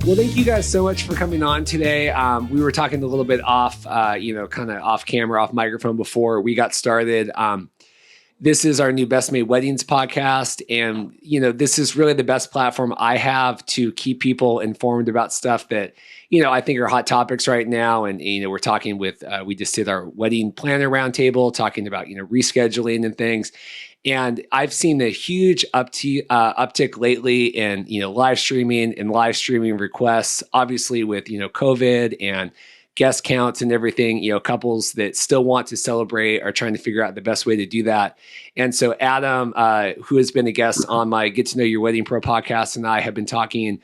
Well, thank you guys so much for coming on today. We were talking a little bit off, kind of off camera, off microphone before we got started. This is our new Best Made Weddings podcast. And, this is really the best platform I have to keep people informed about stuff that, I think are hot topics right now. And, we're talking with, we just did our wedding planner roundtable talking about, rescheduling and things. And I've seen a huge uptick lately in, live streaming and live streaming requests, obviously with, COVID and guest counts and everything. Couples that still want to celebrate are trying to figure out the best way to do that. And so Adam, who has been a guest on my Get to Know Your Wedding Pro podcast, and I have been talking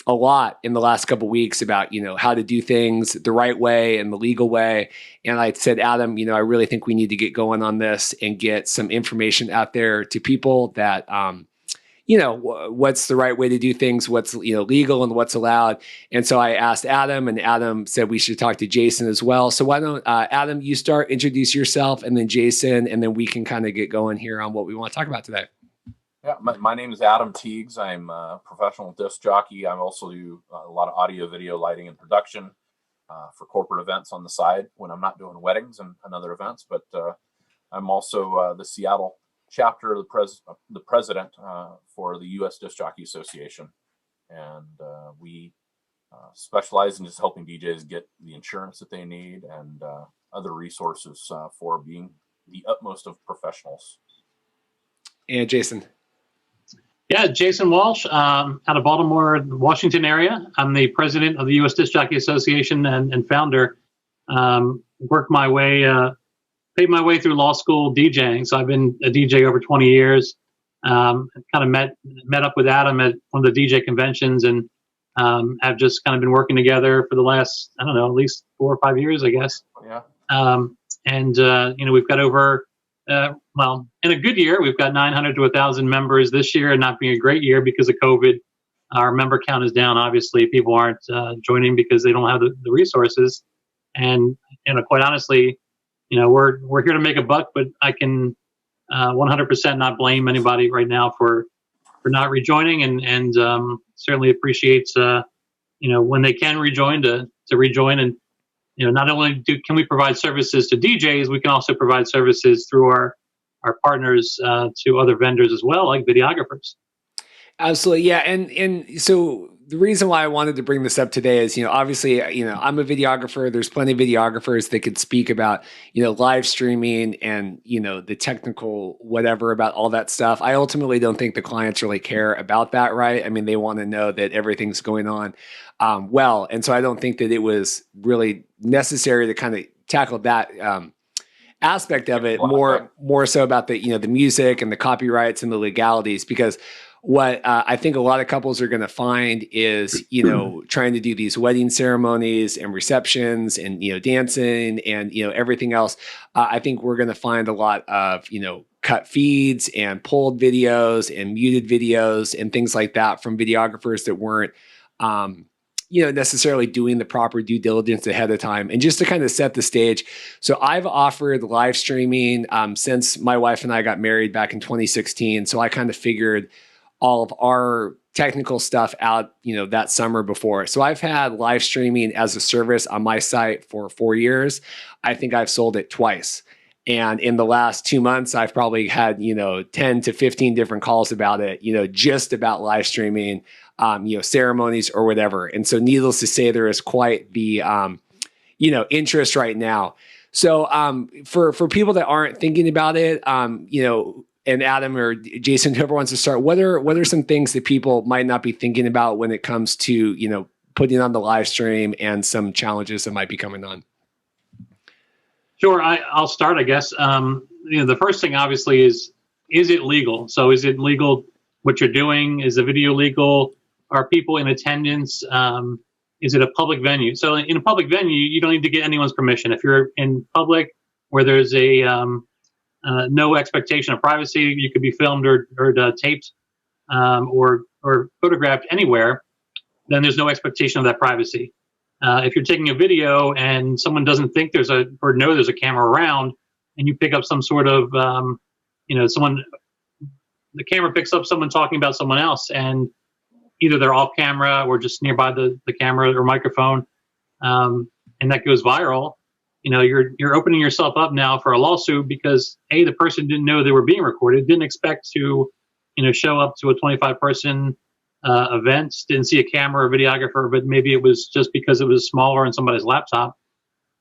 a lot in the last couple of weeks about, how to do things the right way and the legal way. And I said, Adam, I really think we need to get going on this and get some information out there to people that, what's the right way to do things, what's, legal and what's allowed. And so I asked Adam, and Adam said we should talk to Jason as well. So why don't, Adam, you start, introduce yourself, and then Jason, and then we can kind of get going here on what we want to talk about today. Yeah, my name is Adam Tiegs. I'm a professional disc jockey. I also do a lot of audio, video, lighting, and production for corporate events on the side when I'm not doing weddings and other events. But I'm also the Seattle chapter of the president for the U.S. Disc Jockey Association. And we specialize in just helping DJs get the insurance that they need and other resources for being the utmost of professionals. And Jason. Yeah, Jason Walsh, out of Baltimore, Washington area. I'm the president of the U.S. Disc Jockey Association and founder. Paved my way through law school DJing. So I've been a DJ over 20 years. Kind of met up with Adam at one of the DJ conventions and have just kind of been working together for the last, at least 4 or 5 years, I guess. Yeah. We've got over... in a good year, we've got 900 to 1,000 members this year, and not being a great year because of COVID. Our member count is down. Obviously, people aren't joining because they don't have the resources. And quite honestly, we're here to make a buck, but I can 100% not blame anybody right now for not rejoining, and certainly appreciates when they can rejoin to rejoin. And not only can we provide services to DJs, we can also provide services through our partners to other vendors as well, like videographers. Absolutely. Yeah. And so the reason why I wanted to bring this up today is, obviously, I'm a videographer. There's plenty of videographers that could speak about, live streaming and, the technical whatever about all that stuff. I ultimately don't think the clients really care about that, right? I mean, they want to know that everything's going on well. And so I don't think that it was really necessary to kind of tackle that aspect of it, more so about the, the music and the copyrights and the legalities, because what I think a lot of couples are going to find is, trying to do these wedding ceremonies and receptions and, dancing and, everything else. I think we're going to find a lot of, cut feeds and pulled videos and muted videos and things like that from videographers that weren't, necessarily doing the proper due diligence ahead of time. And just to kind of set the stage. So I've offered live streaming since my wife and I got married back in 2016. So I kind of figured all of our technical stuff out, that summer before. So I've had live streaming as a service on my site for 4 years. I think I've sold it twice. And in the last 2 months, I've probably had, 10 to 15 different calls about it, just about live streaming, ceremonies or whatever. And so needless to say, there is quite the, interest right now. So for people that aren't thinking about it, and Adam or Jason, whoever wants to start, what are some things that people might not be thinking about when it comes to, putting on the live stream and some challenges that might be coming on? Sure. I'll start, I guess. The first thing obviously is it legal? So is it legal what you're doing? Is the video legal? Are people in attendance? Is it a public venue? So in a public venue, you don't need to get anyone's permission. If you're in public where there's a no expectation of privacy, you could be filmed or taped or photographed anywhere, then there's no expectation of that privacy. If you're taking a video and someone doesn't think there's a camera around, and you pick up some sort of, the camera picks up someone talking about someone else, and either they're off camera or just nearby the camera or microphone, and that goes viral, you're opening yourself up now for a lawsuit because the person didn't know they were being recorded, didn't expect to, show up to a 25-person event, didn't see a camera or videographer, but maybe it was just because it was smaller on somebody's laptop,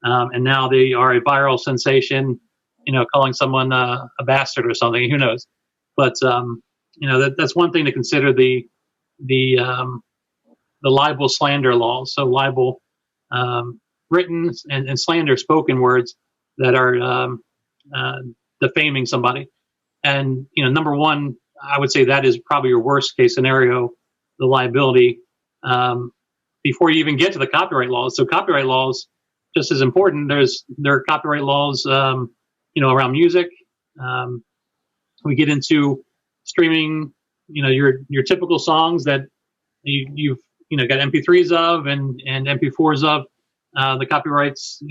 and now they are a viral sensation, calling someone a bastard or something. Who knows? But that's one thing to consider, the libel slander laws. So libel, written, and slander, spoken words that are defaming somebody. And number one, I would say that is probably your worst case scenario, the liability, before you even get to the copyright laws. So copyright laws, just as important. There are copyright laws, around music. We get into streaming, your typical songs that you've got MP3s of and MP4s of. The copyrights,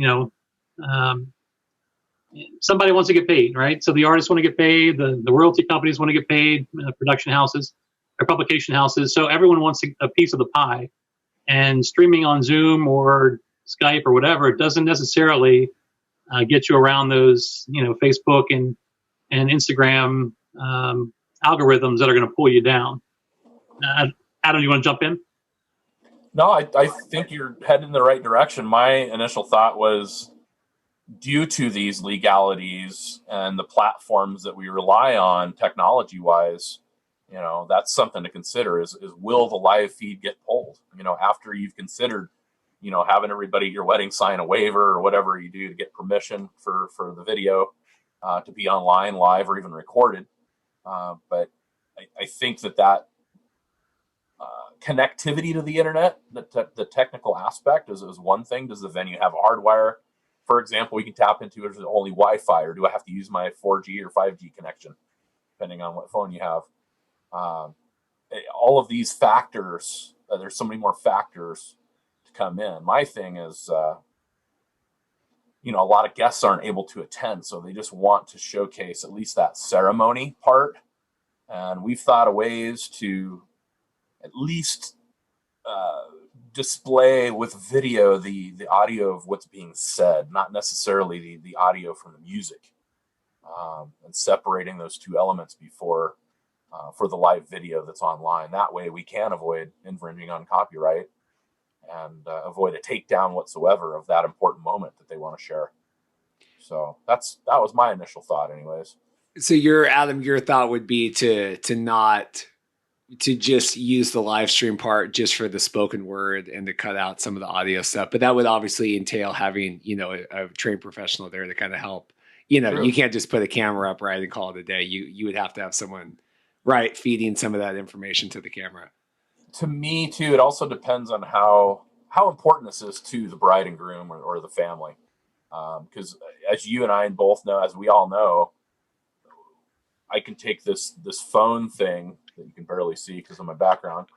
somebody wants to get paid, right? So the artists want to get paid, the royalty companies want to get paid, production houses or publication houses. So everyone wants a piece of the pie. And streaming on Zoom or Skype or whatever, it doesn't necessarily get you around those, Facebook and Instagram algorithms that are going to pull you down. Adam, you want to jump in? No, I think you're heading in the right direction. My initial thought was, due to these legalities and the platforms that we rely on technology-wise, that's something to consider is will the live feed get pulled? After you've considered, having everybody at your wedding sign a waiver or whatever you do to get permission for the video to be online, live, or even recorded. But I think that connectivity to the internet, the technical aspect is one thing. Does the venue have hardwire? For example, we can tap into it as only Wi-Fi, or do I have to use my 4G or 5G connection, depending on what phone you have? All of these factors, there's so many more factors to come in. My thing is, a lot of guests aren't able to attend, so they just want to showcase at least that ceremony part. And we've thought of ways to at least display with video the audio of what's being said, not necessarily the audio from the music, and separating those two elements before for the live video that's online. That way we can avoid infringing on copyright and avoid a takedown whatsoever of that important moment that they want to share. So that was my initial thought anyways. So Adam, your thought would be to just use the live stream part just for the spoken word and to cut out some of the audio stuff. But that would obviously entail having, a trained professional there to kind of help. True. You can't just put a camera up, right, and call it a day. You would have to have someone, right, feeding some of that information to the camera. To me, too, it also depends on how important this is to the bride and groom or the family. Because as you and I both know, as we all know, I can take this phone thing that you can barely see because of my background,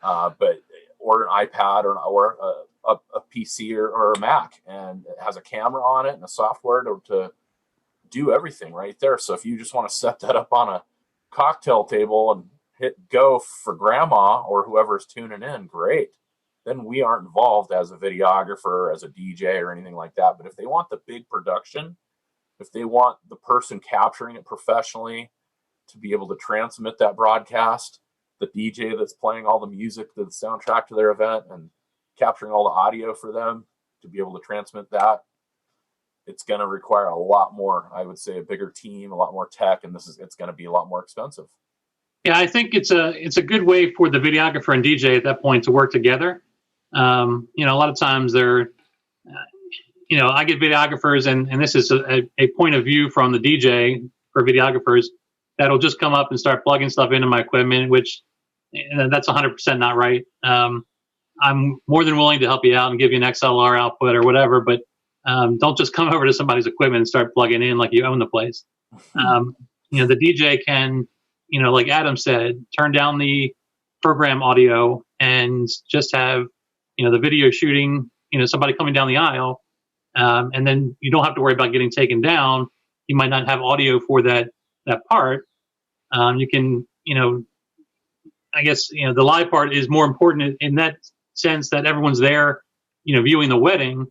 or an iPad or a PC or a Mac, and it has a camera on it and a software to do everything right there. So if you just want to set that up on a cocktail table and hit go for grandma or whoever's tuning in, great. Then we aren't involved as a videographer, as a DJ or anything like that. But if they want the big production, if they want the person capturing it professionally to be able to transmit that broadcast, the DJ that's playing all the music, the soundtrack to their event, and capturing all the audio for them to be able to transmit that, it's going to require a lot more, I would say, a bigger team, a lot more tech, and it's going to be a lot more expensive. Yeah, I think it's a good way for the videographer and DJ at that point to work together. A lot of times they're, I get videographers, and this is a point of view from the DJ for videographers, that'll just come up and start plugging stuff into my equipment, which that's 100% not right. I'm more than willing to help you out and give you an XLR output or whatever, but don't just come over to somebody's equipment and start plugging in like you own the place. The DJ can, like Adam said, turn down the program audio and just have, the video shooting, somebody coming down the aisle, and then you don't have to worry about getting taken down. You might not have audio for that part. You can, I guess, the live part is more important in that sense that everyone's there, viewing the wedding.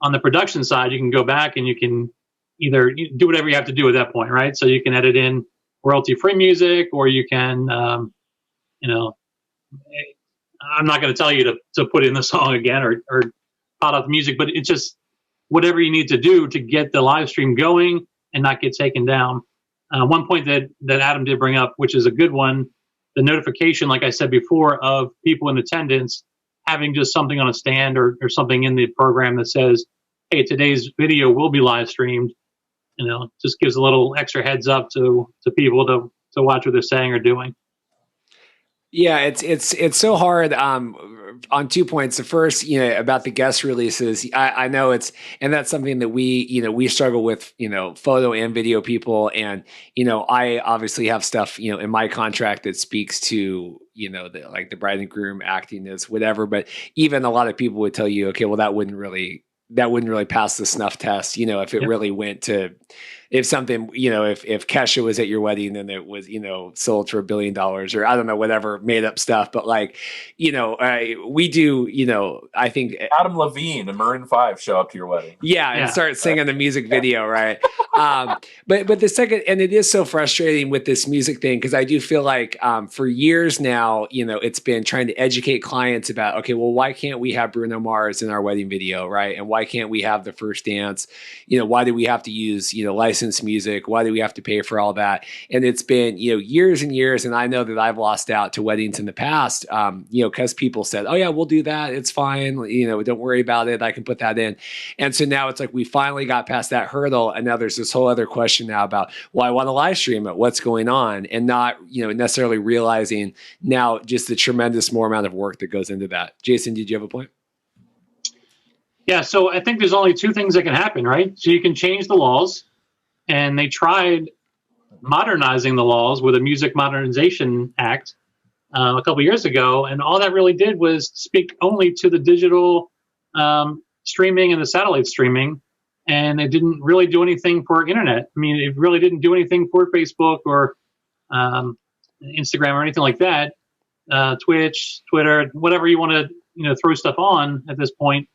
On the production side, you can go back and you can either do whatever you have to do at that point, right? So you can edit in royalty-free music, or you can, I'm not going to tell you to put in the song again or pot out the music, but it's just whatever you need to do to get the live stream going and not get taken down. One point that Adam did bring up, which is a good one, the notification, like I said before, of people in attendance having just something on a stand or something in the program that says, hey, today's video will be live streamed, just gives a little extra heads up to people to watch what they're saying or doing. Yeah, it's so hard on 2 points. The first, about the guest releases, I know and that's something that we struggle with, photo and video people. And, I obviously have stuff, in my contract that speaks to, the bride and groom acting as whatever, but even a lot of people would tell you, okay, well, that wouldn't really pass the snuff test, if it really went to, if something, if Kesha was at your wedding and it was, sold for $1 billion or I don't know, whatever made up stuff. But we do, I think Adam Levine and Maroon 5 show up to your wedding. Yeah. And start singing the music video. Right. But the second, and it is so frustrating with this music thing, because I do feel like for years now, it's been trying to educate clients about, okay, well, why can't we have Bruno Mars in our wedding video? Right. And why can't we have the first dance? Why do we have to use, licensed music? Why do we have to pay for all that? And it's been, years and years. And I know that I've lost out to weddings in the past, because people said, oh yeah, we'll do that. It's fine. Don't worry about it. I can put that in. And so now it's like, we finally got past that hurdle. And now there's this whole other question now about, well, I want to live stream it. What's going on? And not, necessarily realizing now just the tremendous more amount of work that goes into that. Jason, did you have a point? Yeah. So I think there's only two things that can happen, right? So you can change the laws, and they tried modernizing the laws with a Music Modernization Act a couple of years ago, and all that really did was speak only to the digital streaming and the satellite streaming, and it didn't really do anything for internet. I mean, it really didn't do anything for Facebook or Instagram or anything like that. Twitch, Twitter, whatever you want to throw stuff on at this point.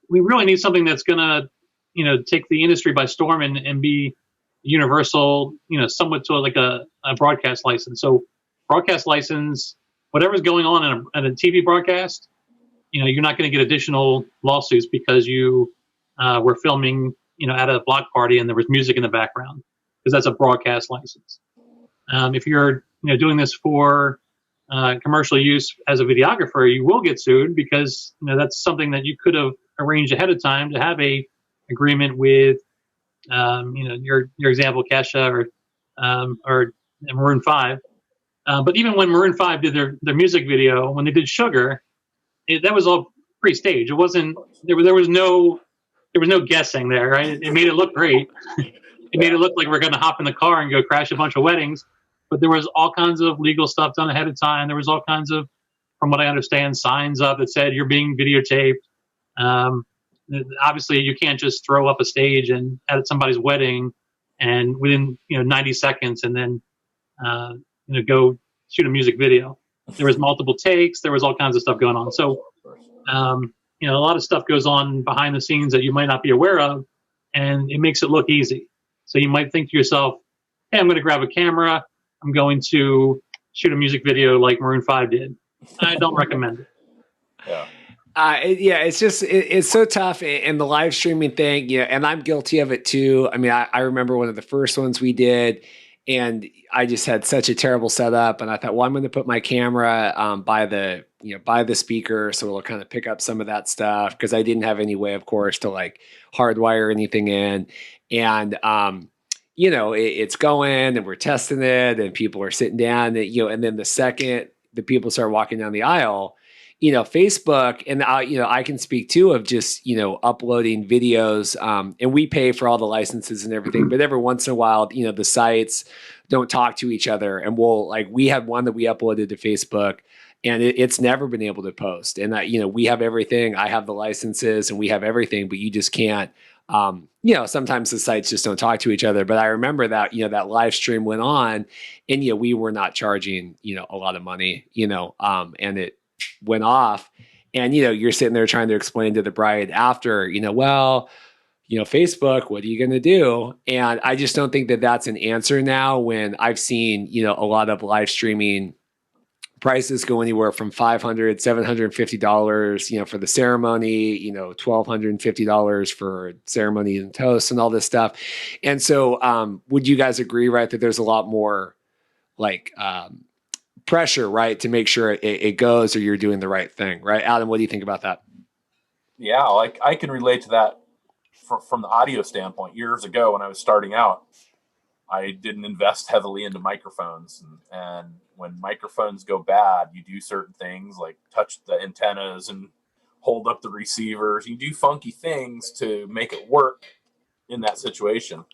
We really need something that's going to take the industry by storm and be universal, somewhat to like a broadcast license. So broadcast license, whatever's going on in a TV broadcast, you're not going to get additional lawsuits because you were filming, at a block party and there was music in the background, because that's a broadcast license. If you're, doing this for commercial use as a videographer, you will get sued because, that's something that you could have arranged ahead of time to have a agreement with, your example, Kesha or Maroon 5. But even when Maroon 5 did their music video, when they did Sugar, that was all pre-staged. It wasn't, there was no guessing there, right? It made it look great. It made it look like we're going to hop in the car and go crash a bunch of weddings. But there was all kinds of legal stuff done ahead of time. There was all kinds of, from what I understand, signs up that said you're being videotaped. Obviously, you can't just throw up a stage and at somebody's wedding and within 90 seconds and then go shoot a music video. There was multiple takes. There was all kinds of stuff going on. So a lot of stuff goes on behind the scenes that you might not be aware of, and it makes it look easy. So you might think to yourself, hey, I'm going to grab a camera. I'm going to shoot a music video like Maroon 5 did. I don't recommend it. Yeah. It's just, it's so tough. And the live streaming thing, and I'm guilty of it too. I mean, I remember one of the first ones we did, and I just had such a terrible setup. And I thought, well, I'm going to put my camera by the speaker, so it'll kind of pick up some of that stuff, because I didn't have any way, of course, to like hardwire anything in. And it's going, and we're testing it, and people are sitting down, and then the second the people start walking down the aisle, Facebook, and I can speak too of just, uploading videos, and we pay for all the licenses and everything, but every once in a while, the sites don't talk to each other, and we had one that we uploaded to Facebook, and it's never been able to post. And we have everything. I have the licenses and we have everything, but you just can't. Sometimes the sites just don't talk to each other. But I remember that that live stream went on, and we were not charging a lot of money, and it went off, and you're sitting there trying to explain to the bride after, Facebook, what are you going to do? And I just don't think that that's an answer now, when I've seen, a lot of live streaming prices go anywhere from $500, $750, for the ceremony, $1,250 for ceremony and toast and all this stuff. And so, would you guys agree, right, that there's a lot more pressure, right, to make sure it goes, or you're doing the right thing, right? Adam, what do you think about that? Yeah, I can relate to that from the audio standpoint. Years ago when I was starting out, I didn't invest heavily into microphones, and when microphones go bad, you do certain things like touch the antennas and hold up the receivers. You do funky things to make it work in that situation.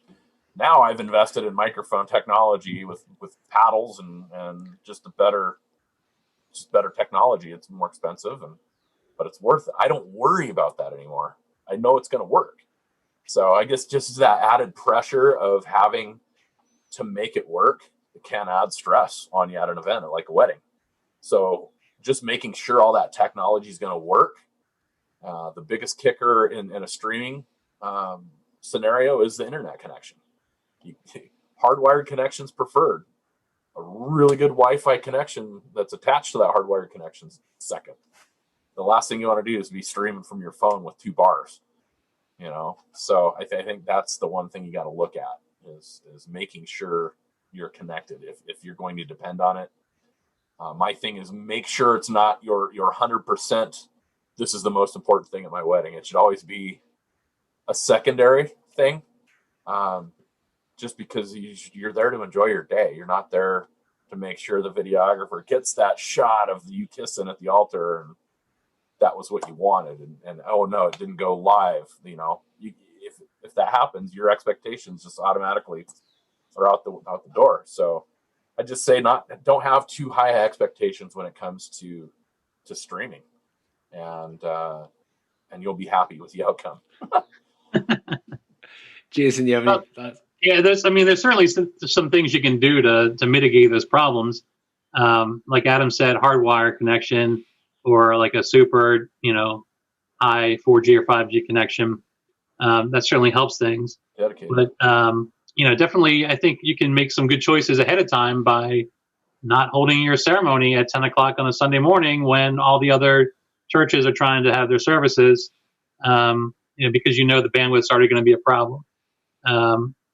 Now I've invested in microphone technology with paddles and just better technology. It's more expensive, but it's worth it. I don't worry about that anymore. I know it's going to work. So I guess just that added pressure of having to make it work, it can add stress on you at an event, like a wedding. So just making sure all that technology is going to work. The biggest kicker in a streaming scenario is the internet connection. Hardwired connections preferred. A really good Wi-Fi connection that's attached to that hardwired connection is second. The last thing you want to do is be streaming from your phone with 2 bars. So I think that's the one thing you got to look at is making sure you're connected if you're going to depend on it. My thing is make sure it's not your 100%. This is the most important thing at my wedding. It should always be a secondary thing, just because you're there to enjoy your day. You're not there to make sure the videographer gets that shot of you kissing at the altar and that was what you wanted, and oh no, it didn't go live. If that happens, your expectations just automatically are out the door. So I just say don't have too high expectations when it comes to streaming, and you'll be happy with the outcome. Jason, you have any thoughts? Yeah, there's certainly some things you can do to mitigate those problems. Like Adam said, hardwire connection, or like a super, high 4G or 5G connection. That certainly helps things. Dedicated. But, definitely, I think you can make some good choices ahead of time by not holding your ceremony at 10 o'clock on a Sunday morning when all the other churches are trying to have their services, because the bandwidth's already going to be a problem.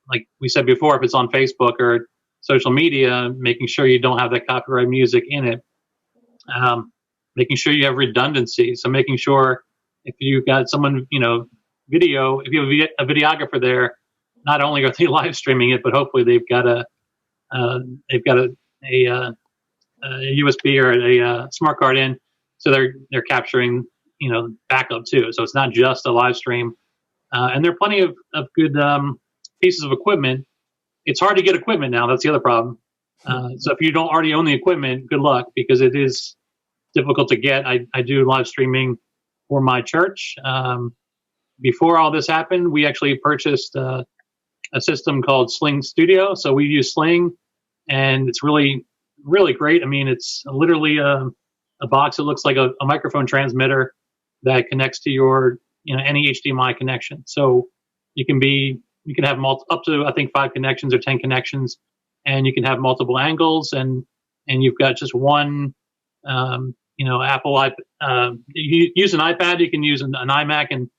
Like we said before, if it's on Facebook or social media, making sure you don't have that copyright music in it. Making sure you have redundancy. So making sure if you've got someone, if you have a videographer there, not only are they live streaming it, but hopefully they've got a USB or a smart card in, so they're capturing, backup too. So it's not just a live stream. And there are plenty of good pieces of equipment. It's hard to get equipment now. That's the other problem. So if you don't already own the equipment, good luck, because it is difficult to get. I do live streaming for my church. Before all this happened, we actually purchased a system called Sling Studio. So we use Sling, and it's really, really great. It's literally a box that looks like a microphone transmitter that connects to your, any HDMI connection. So you can have up to, I think, 5 connections or 10 connections, and you can have multiple angles, and you've got just one. Apple iPad. You use an iPad, you can use an iMac and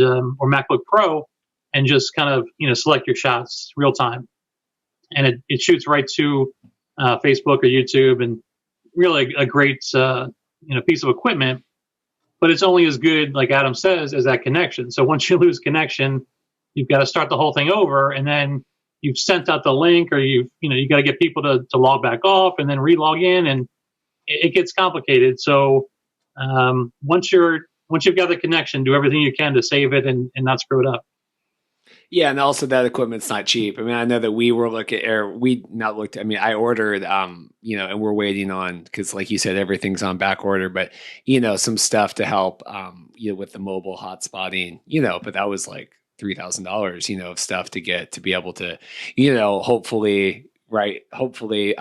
or MacBook Pro, and just kind of select your shots real time, and it shoots right to Facebook or YouTube, and really a great piece of equipment. But it's only as good, like Adam says, as that connection. So once you lose connection, you've got to start the whole thing over, and then you've sent out the link, or you got to get people to log back off and then re-log in, and it gets complicated. So once you've got the connection, do everything you can to save it and not screw it up. Yeah, and also that equipment's not cheap. I mean, I know that we were looking, or we not looked. I mean, I ordered, and we're waiting on because, like you said, everything's on back order. But some stuff to help, with the mobile hotspotting. But that was like $3,000, of stuff to get to be able to, hopefully, right, hopefully,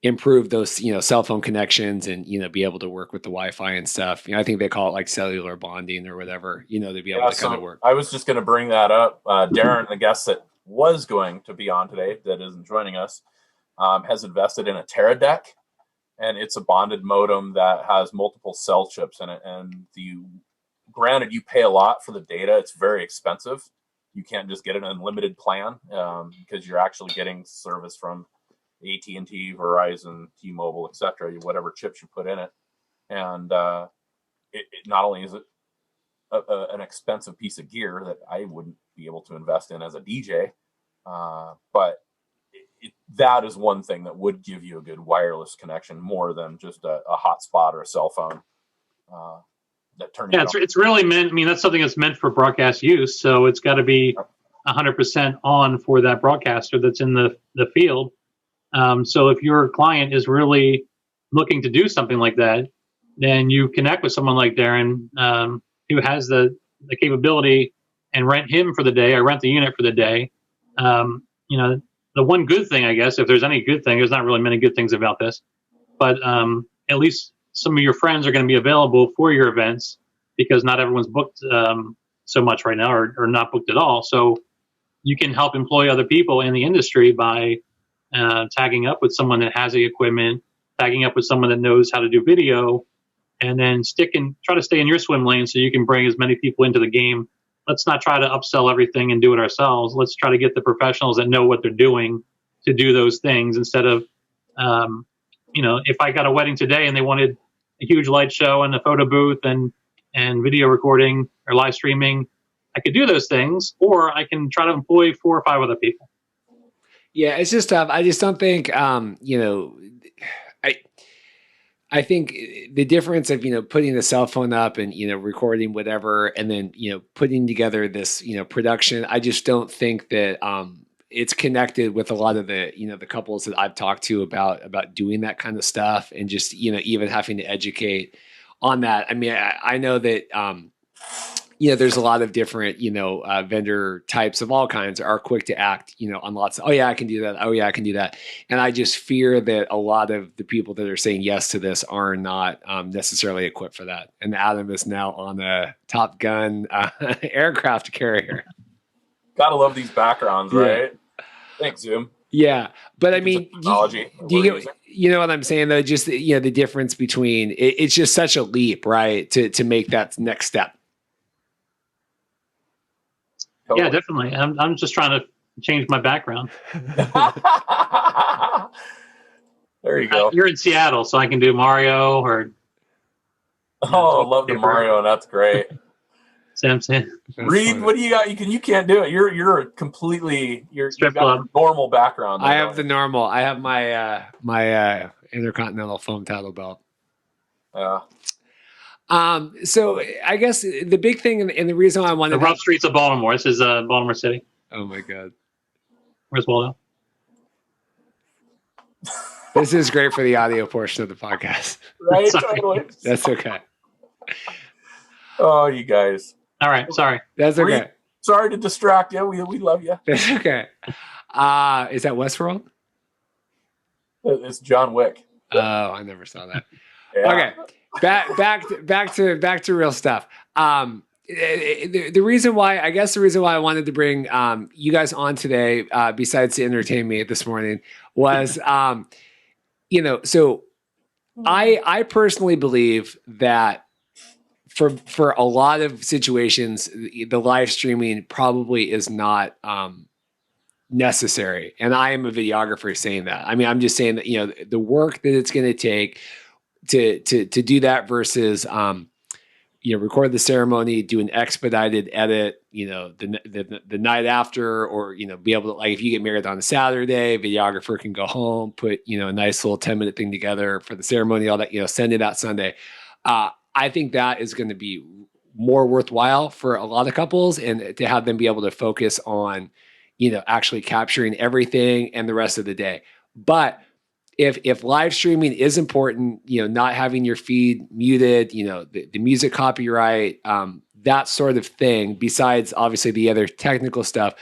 improve those cell phone connections and be able to work with the Wi-Fi and stuff. I think they call it like cellular bonding or whatever. To be able to kind of work. I was just going to bring that up. Darren, the guest that was going to be on today that isn't joining us, has invested in a Teradeck, and it's a bonded modem that has multiple cell chips in it. And granted, you pay a lot for the data. It's very expensive. You can't just get an unlimited plan because you're actually getting service from AT&T, Verizon, T-Mobile, etc., whatever chips you put in it. And it not only is it an expensive piece of gear that I wouldn't be able to invest in as a DJ, but that is one thing that would give you a good wireless connection more than just a hotspot or a cell phone. That turns it's really meant. I mean, that's something that's meant for broadcast use, so it's got to be 100% on for that broadcaster that's in the field. So if your client is really looking to do something like that, then you connect with someone like Darren, who has the capability, and rent him for the day or rent the unit for the day. The one good thing, I guess, if there's any good thing, there's not really many good things about this, but at least some of your friends are going to be available for your events because not everyone's booked so much right now or not booked at all. So you can help employ other people in the industry by tagging up with someone that has the equipment, tagging up with someone that knows how to do video, and then try to stay in your swim lane so you can bring as many people into the game. Let's not try to upsell everything and do it ourselves. Let's try to get the professionals that know what they're doing to do those things instead of, if I got a wedding today and they wanted a huge light show and a photo booth and video recording or live streaming, I could do those things, or I can try to employ 4 or 5 other people. Yeah, it's just tough. I just don't think, I think the difference of, putting the cell phone up and, recording whatever, and then, putting together this, production, I just don't think that it's connected with a lot of the, the couples that I've talked to about doing that kind of stuff, and just, even having to educate on that. I mean, I know that, there's a lot of different, vendor types of all kinds are quick to act, on lots of, oh yeah, I can do that. Oh yeah, I can do that. And I just fear that a lot of the people that are saying yes to this are not necessarily equipped for that. And Adam is now on a Top Gun aircraft carrier. Gotta love these backgrounds, right? Thanks, Zoom. Yeah, but I mean, technology. You know what I'm saying though? Just the difference between it's just such a leap, right? To make that next step. Totally. Yeah, definitely. I'm just trying to change my background. There you go. You're in Seattle, so I can do Mario or. I love the Mario. That's great. Samson. Reed, what do you got? You can't do it. You're completely you've got a normal background. I have the normal. I have my my Intercontinental foam tattle belt. Yeah. So I guess the big thing and the reason why I wanted the rough streets of Baltimore. This is Baltimore City. Oh my God. Where's Waldo? This is great for the audio portion of the podcast. Right? Totally. That's okay. Oh, you guys. All right. Sorry. That's okay. Reed, sorry to distract you. We love you. That's okay. Is that Westworld? It's John Wick. Oh, I never saw that. Yeah. Okay. Back to real stuff. The reason why I wanted to bring you guys on today, besides to entertain me this morning, was so I personally believe that for a lot of situations, the live streaming probably is not necessary, and I am a videographer saying that. I mean, I'm just saying that the work that it's going to take to do that versus record the ceremony, do an expedited edit, the night after, or be able to, like, if you get married on a Saturday, videographer can go home, put a nice little 10-minute thing together for the ceremony, all that, send it out Sunday. I think that is going to be more worthwhile for a lot of couples, and to have them be able to focus on, actually capturing everything and the rest of the day. But if live streaming is important, not having your feed muted, the music copyright, that sort of thing, besides obviously the other technical stuff,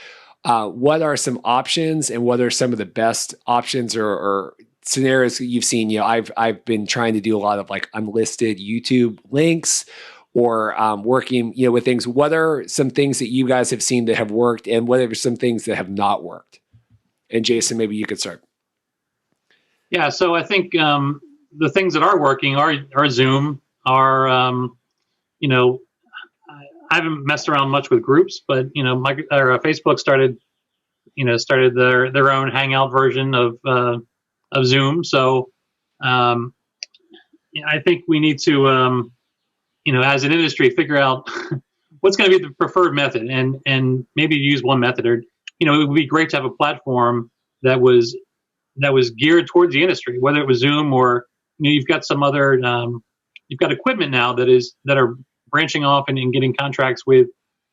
what are some options, and what are some of the best options or scenarios that you've seen? I've been trying to do a lot of like unlisted YouTube links, or working, with things. What are some things that you guys have seen that have worked, and what are some things that have not worked? And Jason, maybe you could start. Yeah, so I think the things that are working are Zoom, I haven't messed around much with groups, but Facebook started their own Hangout version of Zoom. So I think we need to as an industry figure out what's going to be the preferred method, and maybe use one method, or it would be great to have a platform that was geared towards the industry, whether it was Zoom or you've got some other you've got equipment now that are branching off and getting contracts with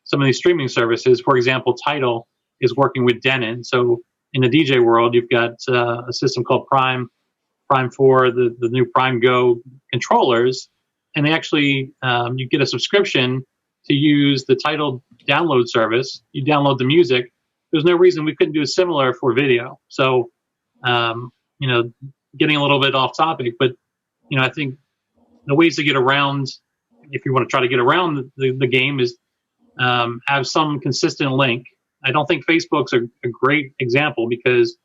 some of these streaming services. For example, Tidal is working with Denon. So in the DJ world, you've got a system called Prime 4, the new Prime Go controllers, and they actually you get a subscription to use the Tidal download service. You download the music. There's no reason we couldn't do similar for video. So getting a little bit off topic, but I think the ways to get around, if you want to try to get around the game, is have some consistent link. I don't think Facebook's a great example, because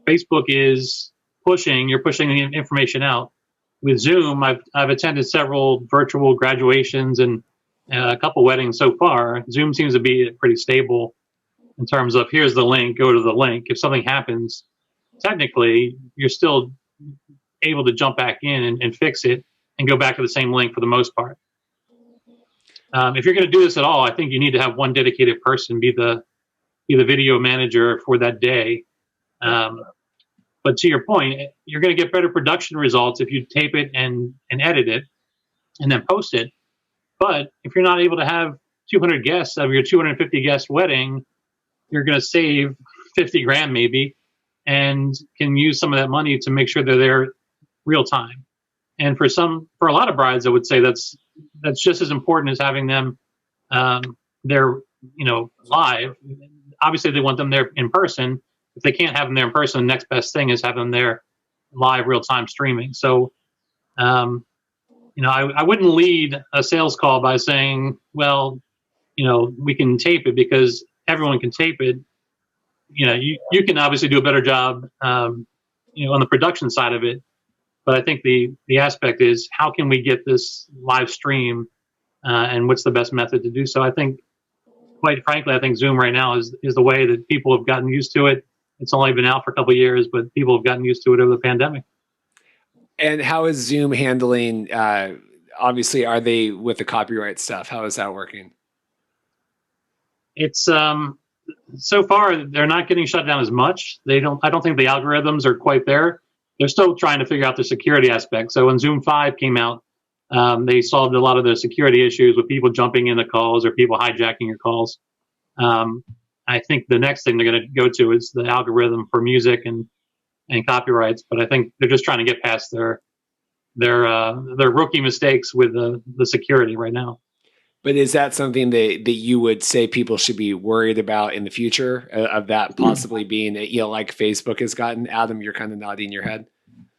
Facebook is you're pushing the information out. With Zoom, I've attended several virtual graduations and a couple weddings so far. Zoom seems to be pretty stable in terms of, here's the link, go to the link. If something happens, technically, you're still able to jump back in and fix it and go back to the same link for the most part. If you're going to do this at all, I think you need to have one dedicated person be the video manager for that day. But to your point, you're going to get better production results if you tape it and edit it and then post it. But if you're not able to have 200 guests of your 250 guest wedding, you're going to save 50 grand maybe, and can use some of that money to make sure they're there real time. And for a lot of brides, I would say that's just as important as having them there, live. Obviously, they want them there in person. If they can't have them there in person, the next best thing is have them there live, real time streaming. So, I wouldn't lead a sales call by saying, well, we can tape it, because everyone can tape it. You can obviously do a better job, on the production side of it. But I think the aspect is, how can we get this live stream, and what's the best method to do so? I think, quite frankly, I think Zoom right now is the way that people have gotten used to it. It's only been out for a couple of years, but people have gotten used to it over the pandemic. And how is Zoom handling, obviously, are they with the copyright stuff? How is that working? It's so far they're not getting shut down as much. I don't think the algorithms are quite there. They're still trying to figure out the security aspect. So when Zoom 5 came out, they solved a lot of the security issues with people jumping in the calls or people hijacking your calls. I think the next thing they're going to go to is the algorithm for music and copyrights. But I think they're just trying to get past their rookie mistakes with the security right now. But is that something that you would say people should be worried about in the future, of that possibly being, like Facebook has gotten? Adam, you're kind of nodding your head.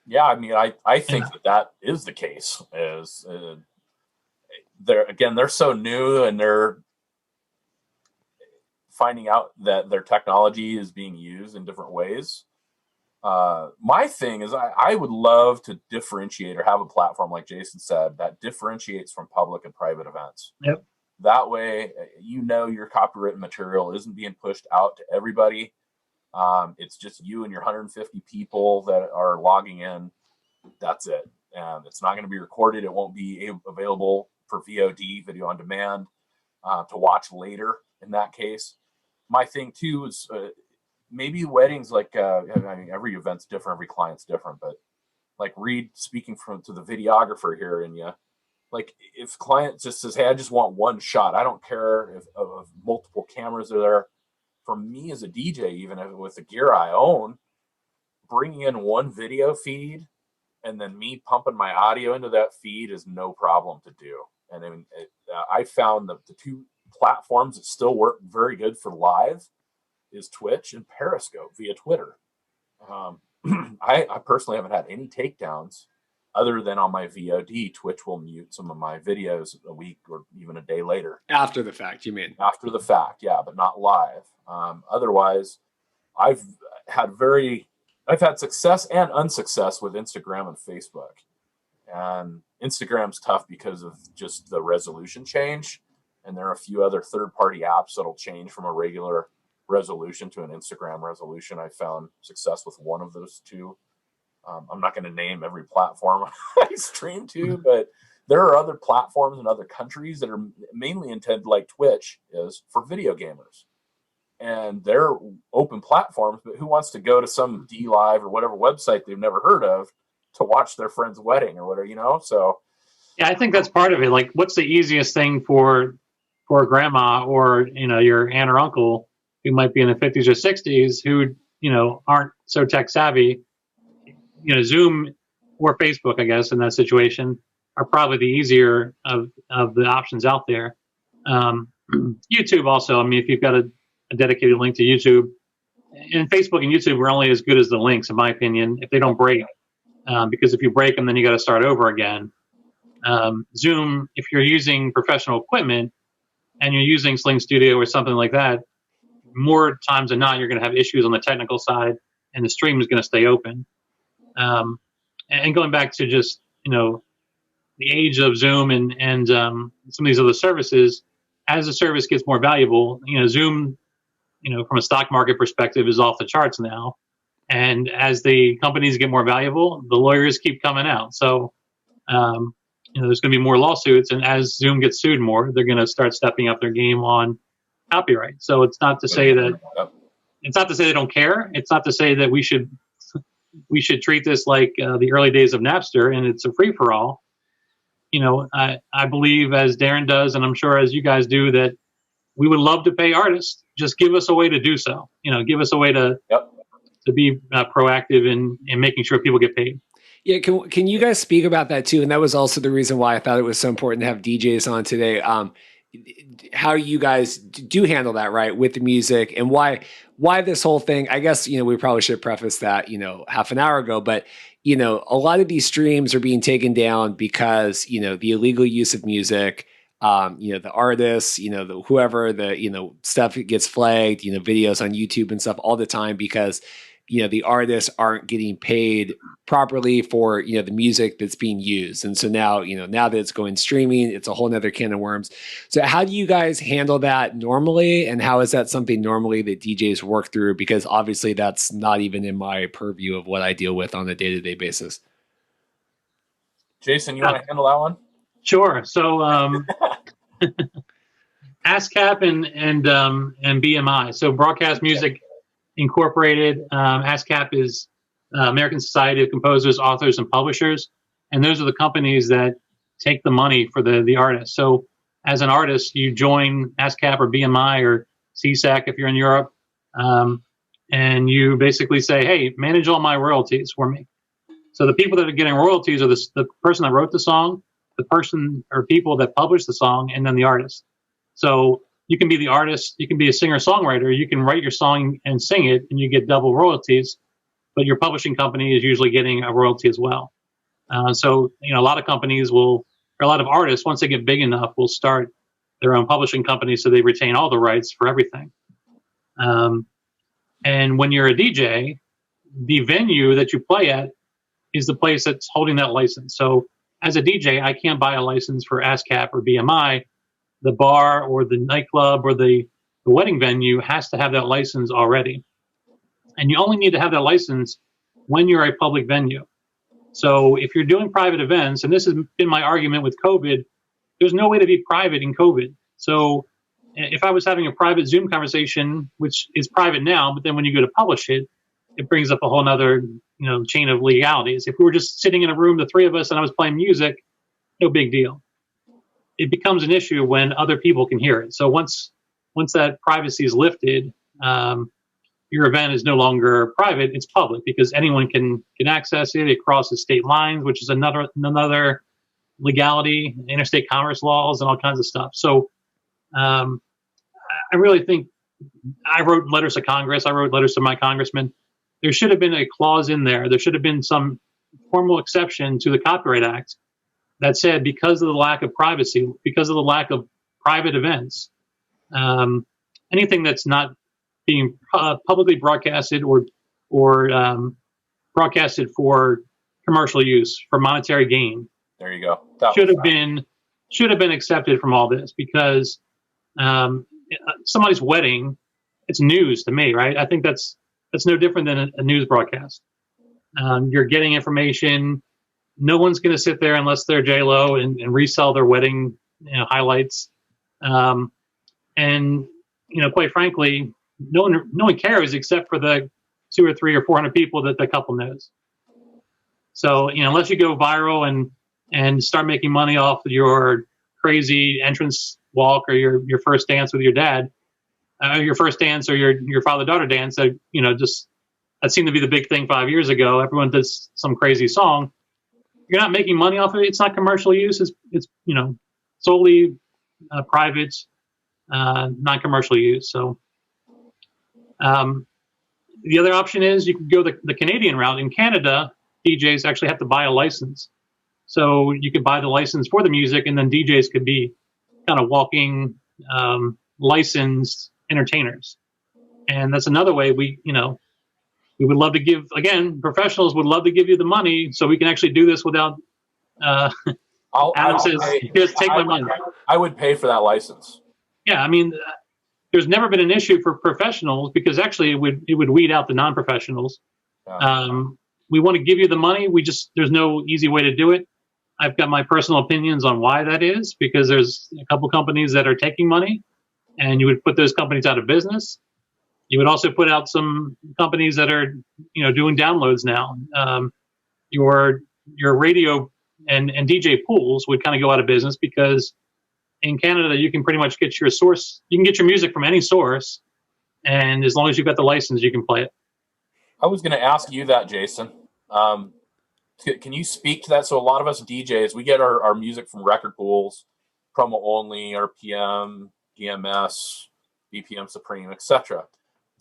Yeah, I mean, I think that is the case. Is they're so new, and they're finding out that their technology is being used in different ways. My thing is, I would love to differentiate, or have a platform, like Jason said, that differentiates from public and private events. Yep. That way, your copyrighted material isn't being pushed out to everybody. It's just you and your 150 people that are logging in. That's it. And it's not going to be recorded. It won't be available for VOD, video on demand, to watch later in that case. My thing, too, is maybe weddings, like, every event's different, every client's different, but like Reed speaking to the videographer here in you, like if client just says, hey, I just want one shot, I don't care if of multiple cameras are there. For me as a DJ, even if, with the gear I own, bringing in one video feed and then me pumping my audio into that feed is no problem to do. And I mean, I found the two platforms that still work very good for live is Twitch and Periscope via Twitter. I personally haven't had any takedowns other than on my VOD. Twitch will mute some of my videos a week or even a day later. After the fact, you mean? After the fact, yeah, but not live. Otherwise, I've had success and unsuccess with Instagram and Facebook. And Instagram's tough because of just the resolution change. And there are a few other third-party apps that'll change from a regular resolution to an Instagram resolution. I found success with one of those two. I'm not going to name every platform I stream to, but there are other platforms in other countries that are mainly intended, like Twitch is, for video gamers. And they're open platforms, but who wants to go to some DLive or whatever website they've never heard of to watch their friend's wedding or whatever, So yeah, I think that's part of it. Like, what's the easiest thing for grandma or your aunt or uncle who might be in the 50s or 60s who aren't so tech savvy? Zoom or Facebook, I guess, in that situation, are probably the easier of the options out there. YouTube also, I mean, if you've got a dedicated link to YouTube, and Facebook and YouTube are only as good as the links, in my opinion, if they don't break. Because if you break them, then you got to start over again. Zoom, if you're using professional equipment and you're using Sling Studio or something like that, more times than not, you're going to have issues on the technical side, and the stream is going to stay open. And going back to just the age of Zoom and some of these other services, as the service gets more valuable, Zoom, from a stock market perspective, is off the charts now. And as the companies get more valuable, the lawyers keep coming out. So there's going to be more lawsuits, and as Zoom gets sued more, they're going to start stepping up their game on copyright. So it's not to say that they don't care. It's not to say that we should treat this like the early days of Napster and it's a free for all. I believe, as Darren does, and I'm sure as you guys do, that we would love to pay artists. Just give us a way to do so. Give us a way to be proactive in making sure people get paid. Yeah, can you guys speak about that too? And that was also the reason why I thought it was so important to have Deejays on today. How you guys do handle that, right, with the music, and why this whole thing? I guess we probably should preface that half an hour ago, but a lot of these streams are being taken down because the illegal use of music. The artists, whoever, stuff gets flagged, videos on YouTube and stuff all the time because the artists aren't getting paid properly for, the music that's being used. And so now, now that it's going streaming, it's a whole nother can of worms. So how do you guys handle that normally? And how is that something normally that DJs work through? Because obviously that's not even in my purview of what I deal with on a day-to-day basis. Jason, you want to handle that one? Sure. So, ASCAP and BMI. So Broadcast Music Incorporated. ASCAP is American Society of Composers, Authors, and Publishers, and those are the companies that take the money for the artist. So as an artist, you join ASCAP or BMI or CSAC if you're in Europe, and you basically say, hey, manage all my royalties for me. So the people that are getting royalties are the person that wrote the song, the person or people that published the song, and then the artist. So you can be the artist, you can be a singer-songwriter, you can write your song and sing it, and you get double royalties, but your publishing company is usually getting a royalty as well. So a lot of companies or a lot of artists, once they get big enough, will start their own publishing company so they retain all the rights for everything. And when you're a DJ, the venue that you play at is the place that's holding that license. So as a DJ, I can't buy a license for ASCAP or BMI. The bar or the nightclub or the wedding venue has to have that license already. And you only need to have that license when you're a public venue. So if you're doing private events, and this has been my argument with COVID, there's no way to be private in COVID. So if I was having a private Zoom conversation, which is private now, but then when you go to publish it, it brings up a whole nother chain of legalities. If we were just sitting in a room, the three of us, and I was playing music, no big deal. it becomes an issue when other people can hear it. So once that privacy is lifted, your event is no longer private; it's public because anyone can access it. It crosses state lines, which is another legality, interstate commerce laws, and all kinds of stuff. So I really think I wrote letters to Congress. I wrote letters to my congressman. There should have been a clause in there. There should have been some formal exception to the Copyright Act that said because of the lack of privacy, because of the lack of private events, anything that's not being publicly broadcasted or broadcasted for commercial use, for monetary gain. There you go. Should have been accepted from all this because somebody's wedding, it's news to me, right? I think that's no different than a news broadcast. You're getting information. No one's going to sit there unless they're J-Lo and resell their wedding highlights. And quite frankly, no one cares except for the 200 or 300 or 400 people that the couple knows. So unless you go viral and start making money off of your crazy entrance walk or your first dance with your dad, your first dance or your father-daughter dance, that seemed to be the big thing 5 years ago. Everyone does some crazy song. You're not making money off of it. It's not commercial use. It's solely private, non-commercial use. So the other option is you could go the Canadian route. In Canada, DJs actually have to buy a license. So you could buy the license for the music, and then DJs could be kind of walking licensed entertainers. And that's another way we would love to give, again, professionals would love to give you the money so we can actually do this without Adam says, "Here's, take my money." I would pay for that license. Yeah, I mean, there's never been an issue for professionals because actually it would weed out the non-professionals. Yeah. We want to give you the money. There's no easy way to do it. I've got my personal opinions on why that is, because there's a couple companies that are taking money, and you would put those companies out of business. You would also put out some companies that are, doing downloads now. Your radio and DJ pools would kind of go out of business because in Canada you can pretty much get your source. You can get your music from any source, and as long as you've got the license, you can play it. I was going to ask you that, Jason. Can you speak to that? So a lot of us DJs, we get our music from record pools, promo only, RPM, DMS, BPM Supreme, etc.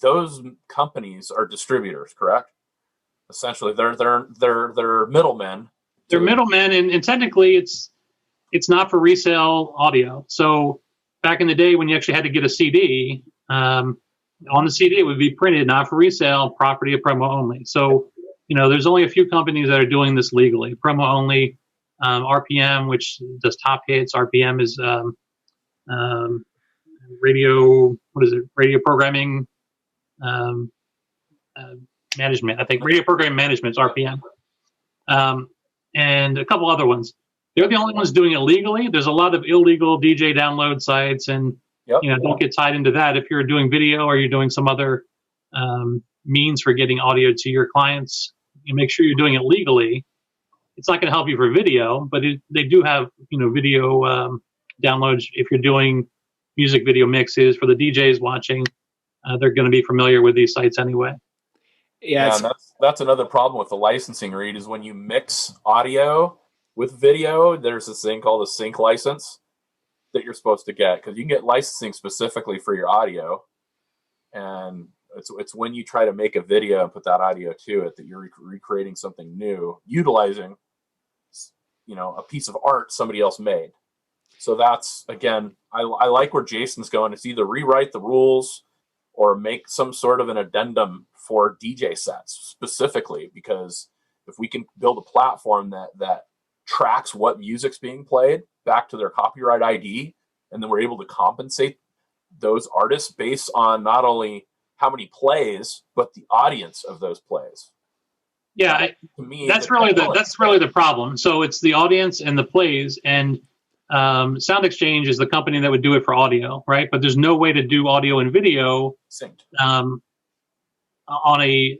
Those companies are distributors, correct? Essentially, they're middlemen. They're middlemen, and technically, it's not for resale audio. So back in the day, when you actually had to get a CD, on the CD it would be printed, not for resale, property of promo only. So there's only a few companies that are doing this legally. Promo only, RPM, which does top hits. RPM is radio. What is it? Radio programming. Management. I think radio program management is RPM, and a couple other ones. They're the only ones doing it legally. There's a lot of illegal DJ download sites, and don't get tied into that. If you're doing video or you're doing some other means for getting audio to your clients, you make sure you're doing it legally. It's not going to help you for video, but they do have video downloads. If you're doing music video mixes for the DJs watching, they're going to be familiar with these sites anyway. Yeah, and that's another problem with the licensing, Reed, is when you mix audio with video, there's this thing called a sync license that you're supposed to get, because you can get licensing specifically for your audio, and it's when you try to make a video and put that audio to it that you're recreating something new, utilizing a piece of art somebody else made. So that's, again, I like where Jason's going. It's either rewrite the rules or make some sort of an addendum for DJ sets specifically, because if we can build a platform that tracks what music's being played back to their copyright ID, and then we're able to compensate those artists based on not only how many plays, but the audience of those plays. Yeah, to me, that's really the problem. So it's the audience and the plays, and Sound Exchange is the company that would do it for audio, right? But there's no way to do audio and video on a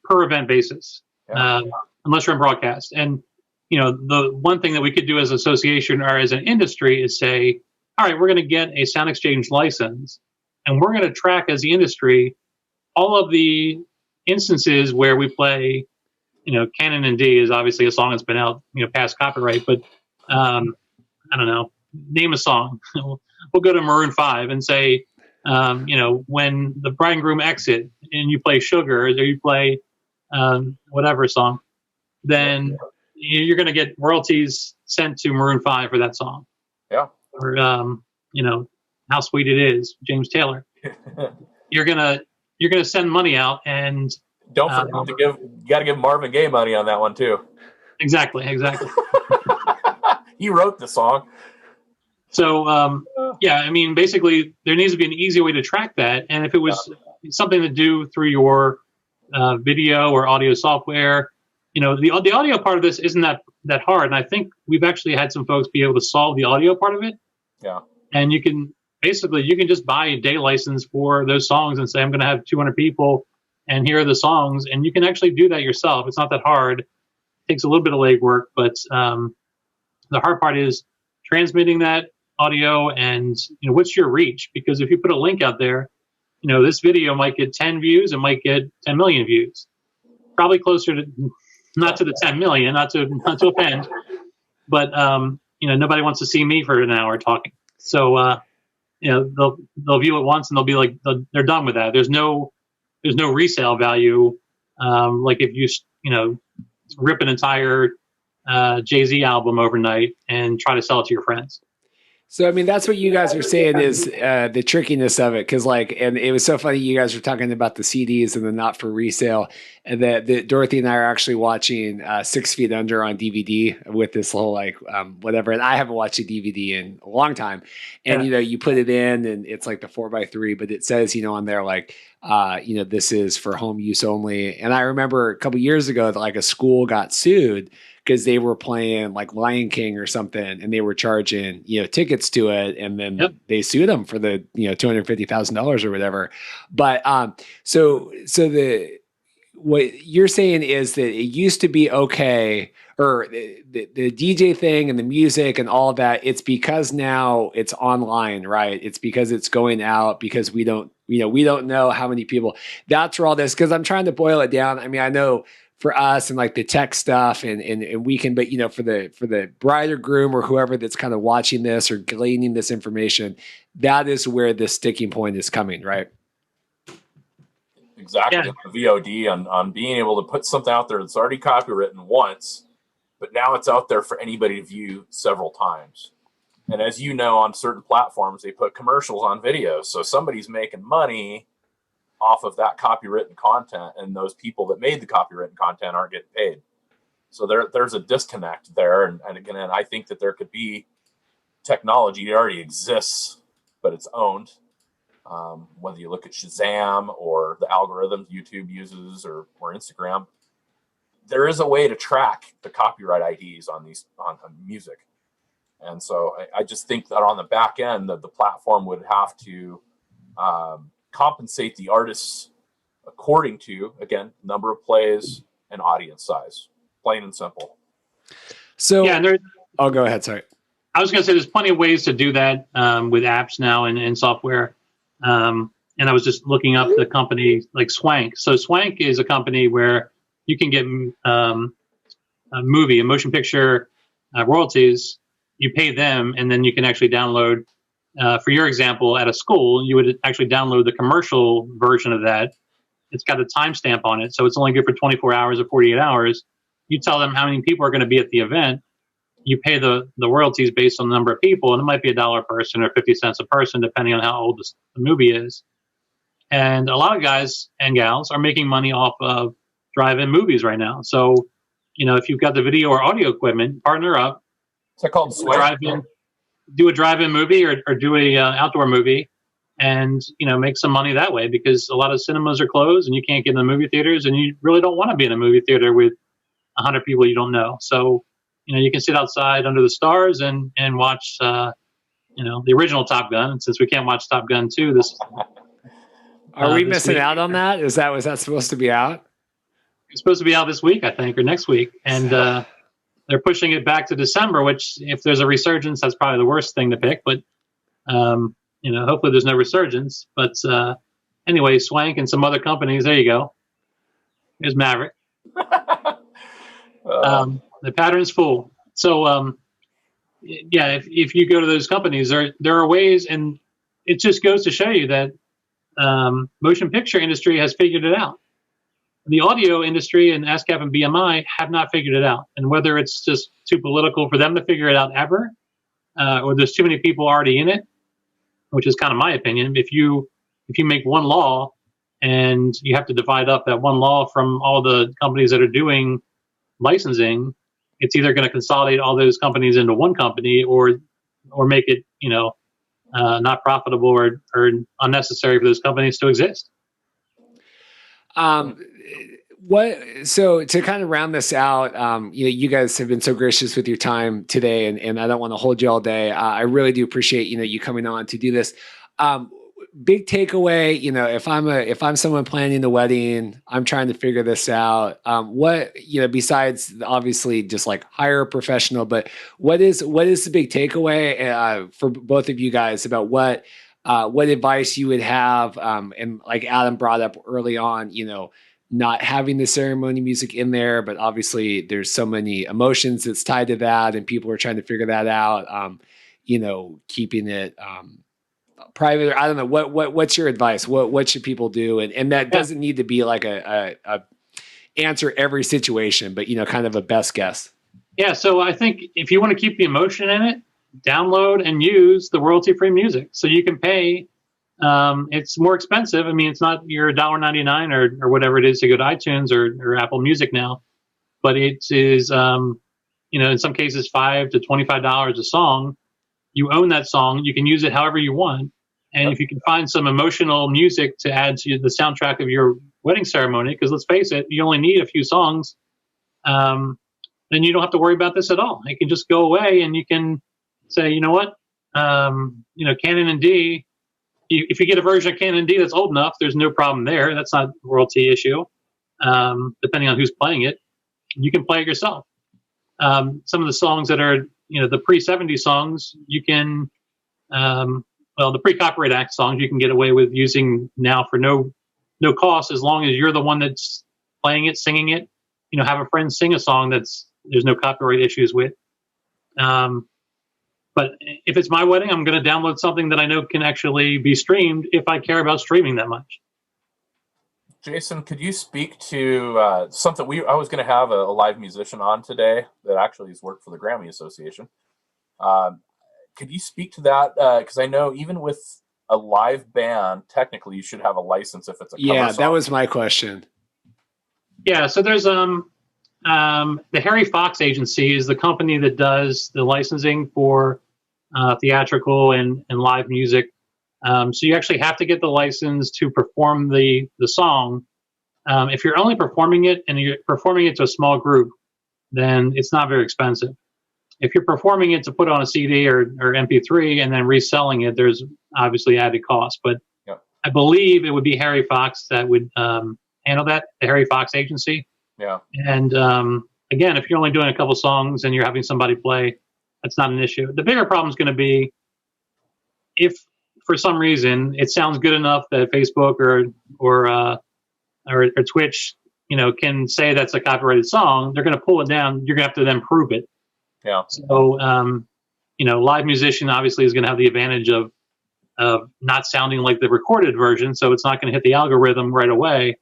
per event basis, unless you're in broadcast. And the one thing that we could do as an association or as an industry is say, all right, we're going to get a sound exchange license, and we're going to track as the industry all of the instances where we play, Canon and D is obviously a song that's been out, past copyright, but I don't know, name a song. We'll go to Maroon 5 and say, when the bride and groom exit and you play Sugar or you play whatever song, then you're going to get royalties sent to Maroon 5 for that song. Yeah. Or, How Sweet It Is, James Taylor. You're gonna send money out, and don't forget you got to give Marvin Gaye money on that one too. Exactly. He wrote the song. So, basically, there needs to be an easy way to track that. And if it was something to do through your video or audio software, the audio part of this isn't that hard. And I think we've actually had some folks be able to solve the audio part of it. Yeah. And you can just buy a day license for those songs and say, I'm going to have 200 people, and here are the songs. And you can actually do that yourself. It's not that hard. It takes a little bit of legwork, but the hard part is transmitting that audio and what's your reach, because if you put a link out there, this video might get 10 views, it might get 10 million views, probably closer to not to the 10 million, not to offend, but nobody wants to see me for an hour talking, so they'll view it once and they'll be like, they're done with that. There's no resale value, like if you rip an entire Jay-Z album overnight and try to sell it to your friends. So, I mean, that's what you guys are saying is the trickiness of it. Cause and it was so funny. You guys were talking about the CDs and the not for resale, and that Dorothy and I are actually watching 6 Feet Under on DVD with this whole whatever. And I haven't watched a DVD in a long time. And, you put it in and it's like the 4x3, but it says, on there, this is for home use only. And I remember a couple years ago that a school got sued because they were playing Lion King or something, and they were charging tickets to it, and then they sued them for the $250,000 or whatever. But so what you're saying is that it used to be okay, or the DJ thing and the music and all of that. It's because now it's online, right? It's because it's going out, because we don't know how many people. That's where all this. Because I'm trying to boil it down. I mean, I know. For us and the tech stuff and we can, but for the bride or groom or whoever that's kind of watching this or gleaning this information, that is where the sticking point is coming, right? Exactly. Yeah. The VOD on being able to put something out there that's already copywritten once, but now it's out there for anybody to view several times. And as you know, on certain platforms, they put commercials on videos. So somebody's making money off of that copywritten content, and those people that made the copywritten content aren't getting paid. So there's a disconnect there. And again, I think that there could be technology that already exists, but it's owned. Whether you look at Shazam or the algorithms YouTube uses or Instagram, there is a way to track the copyright IDs on music. And so I just think that on the back end, the platform would have to compensate the artists according to, again, number of plays and audience size, plain and simple. So, go ahead. Sorry. I was going to say there's plenty of ways to do that with apps now and software. And I was just looking up the company like Swank. So Swank is a company where you can get a motion picture royalties. You pay them, and then you can actually download. For your example, at a school, you would actually download the commercial version of that. It's got a timestamp on it, so it's only good for 24 hours or 48 hours. You tell them how many people are going to be at the event. You pay the royalties based on the number of people, and it might be $1 a person or 50 cents a person, depending on how old the movie is. And a lot of guys and gals are making money off of drive-in movies right now. So, if you've got the video or audio equipment, partner up. Is that called drive-in? Do a drive-in movie or do a outdoor movie, and make some money that way, because a lot of cinemas are closed and you can't get in the movie theaters, and you really don't want to be in a movie theater with 100 people you don't know. So you can sit outside under the stars and watch the original Top Gun. And since we can't watch Top Gun 2, this are we missing out on that? Was that supposed to be out? It's supposed to be out this week, I think, or next week, and they're pushing it back to December, which if there's a resurgence, that's probably the worst thing to pick. But hopefully there's no resurgence. But anyway, Swank and some other companies. There you go. Here's Maverick. The pattern's full. So if you go to those companies, there are ways, and it just goes to show you that motion picture industry has figured it out. The audio industry and ASCAP and BMI have not figured it out. And whether it's just too political for them to figure it out ever, or there's too many people already in it, which is kind of my opinion. If you make one law and you have to divide up that one law from all the companies that are doing licensing, it's either going to consolidate all those companies into one company or make it, not profitable or unnecessary for those companies to exist. So to kind of round this out, you guys have been so gracious with your time today, and I don't want to hold you all day. I really do appreciate, you coming on to do this. Big takeaway, if I'm someone planning the wedding, I'm trying to figure this out. What, besides obviously just like hire a professional, but what is the big takeaway for both of you guys about what advice you would have? And like Adam brought up early on, not having the ceremony music in there, but obviously there's so many emotions that's tied to that, and people are trying to figure that out. Keeping it private, or I don't know. What's your advice? What should people do? And that doesn't need to be like a answer every situation, but kind of a best guess. Yeah. So I think if you want to keep the emotion in it, download and use the royalty-free music, so you can pay. It's more expensive. I mean, it's not your $1.99 or whatever it is to go to iTunes or Apple Music now, but it is, in some cases $5 to $25 a song. You own that song. You can use it however you want. And if you can find some emotional music to add to the soundtrack of your wedding ceremony, because let's face it, you only need a few songs, then you don't have to worry about this at all. It can just go away, and you can say, you know what, Canon and D. If you get a version of Canon D that's old enough, there's no problem there. That's not a royalty issue. Depending on who's playing it, you can play it yourself. Some of the songs that are, the pre-70 songs, you can, the pre-Copyright Act songs, you can get away with using now for no cost, as long as you're the one that's playing it, singing it. Have a friend sing a song there's no copyright issues with. But if it's my wedding, I'm going to download something that I know can actually be streamed if I care about streaming that much. Jason, could you speak to something? I was going to have a live musician on today that actually has worked for the Grammy Association. Could you speak to that? Because I know even with a live band, technically you should have a license if it's a cover song. Yeah, that was my question. Yeah, so there's the Harry Fox Agency is the company that does the licensing for theatrical and live music. So you actually have to get the license to perform the song. If you're only performing it and you're performing it to a small group, then it's not very expensive. If you're performing it to put on a CD or MP3 and then reselling it, there's obviously added cost. But I believe it would be Harry Fox that would handle that, the Harry Fox Agency. Yeah. And again, if you're only doing a couple songs and you're having somebody play, that's not an issue. The bigger problem is going to be if for some reason it sounds good enough that Facebook or Twitch, can say that's a copyrighted song. They're going to pull it down. You're going to have to then prove it. Yeah. So, live musician obviously is going to have the advantage of not sounding like the recorded version, so it's not going to hit the algorithm right away.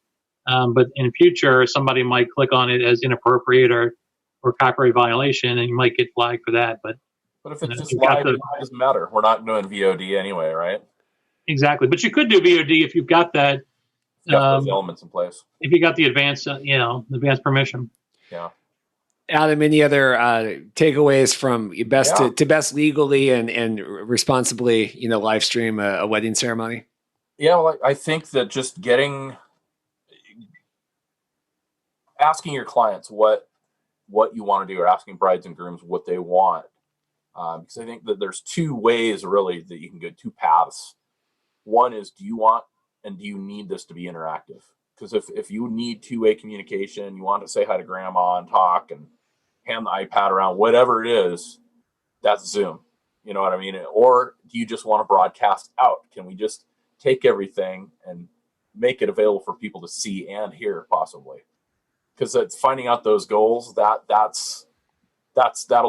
But in future, somebody might click on it as inappropriate or copyright violation, and you might get flagged for that. But if it's just live, it doesn't matter. We're not doing VOD anyway, right? Exactly. But you could do VOD if you've got that. Those elements in place. If you got the advanced permission. Yeah. Adam, any other takeaways from best to best legally and responsibly, live stream a wedding ceremony? Yeah, well, I think that just asking your clients what you want to do, or asking brides and grooms what they want. Because I think that there's two ways really that you can go, two paths. One is, do you want and do you need this to be interactive? Because if you need two-way communication, you want to say hi to grandma and talk, and hand the iPad around, whatever it is, that's Zoom. You know what I mean? Or do you just want to broadcast out? Can we just take everything and make it available for people to see and hear, possibly? Because it's finding out those goals that'll